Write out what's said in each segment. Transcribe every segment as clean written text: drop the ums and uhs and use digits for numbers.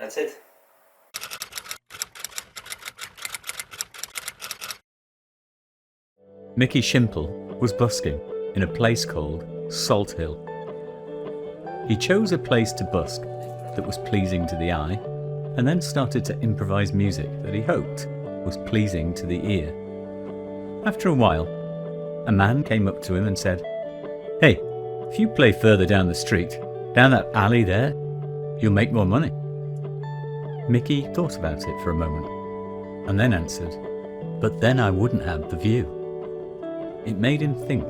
That's it. Michi Schimpl was busking in a place called Salt Hill. He chose a place to busk that was pleasing to the eye, and then started to improvise music that he hoped was pleasing to the ear. After a while, a man came up to him and said, "Hey, if you play further down the street, down that alley there, you'll make more money." Michi thought about it for a moment, and then answered, "But then I wouldn't have the view." It made him think.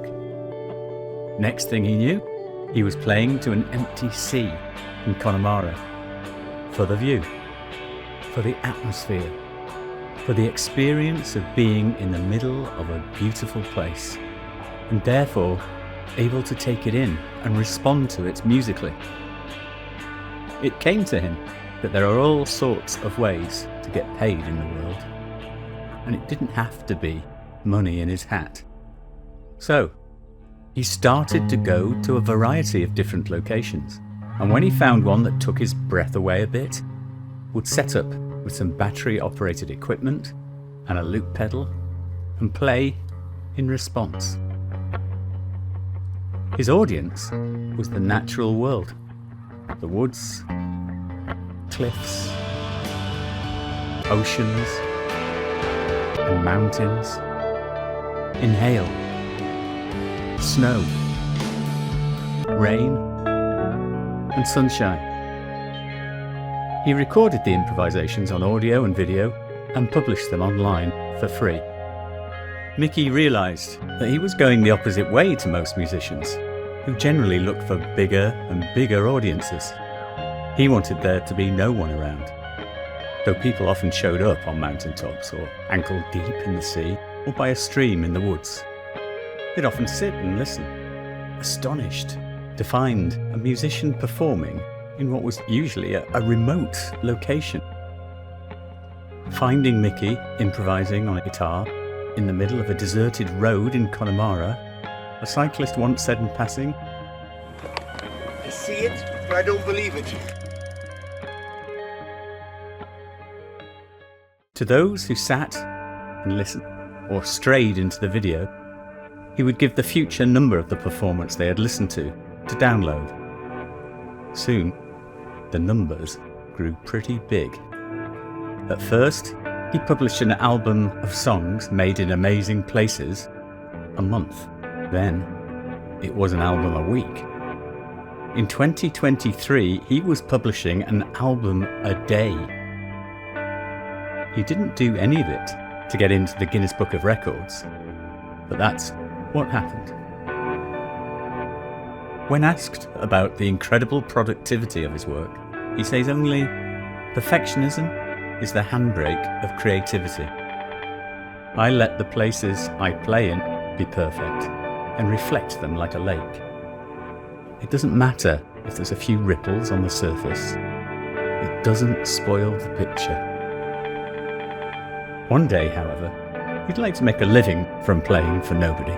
Next thing he knew, he was playing to an empty sea in Connemara. For the view, for the atmosphere, for the experience of being in the middle of a beautiful place, and therefore able to take it in and respond to it musically. It came to him that there are all sorts of ways to get paid in the world, and it didn't have to be money in his hat. So, he started to go to a variety of different locations, and when he found one that took his breath away a bit, would set up with some battery-operated equipment and a loop pedal and play in response. His audience was the natural world, the woods, cliffs, oceans, and mountains. Inhale. Snow, rain, and sunshine. He recorded the improvisations on audio and video and published them online for free. Michi realised that he was going the opposite way to most musicians, who generally look for bigger and bigger audiences. He wanted there to be no one around, though people often showed up on mountaintops or ankle deep in the sea or by a stream in the woods. They'd often sit and listen, astonished to find a musician performing in what was usually a remote location. Finding Michi improvising on a guitar in the middle of a deserted road in Connemara, a cyclist once said in passing, "I see it, but I don't believe it." To those who sat and listened or strayed into the video, he would give the future number of the performance they had listened to download. Soon, the numbers grew pretty big. At first, he published an album of songs made in amazing places a month. Then, it was an album a week. In 2023, he was publishing an album a day. He didn't do any of it to get into the Guinness Book of Records, but that's what happened. When asked about the incredible productivity of his work, he says only, "Perfectionism is the handbrake of creativity. I let the places I play in be perfect and reflect them like a lake. It doesn't matter if there's a few ripples on the surface. It doesn't spoil the picture." One day, however, he'd like to make a living from playing for nobody.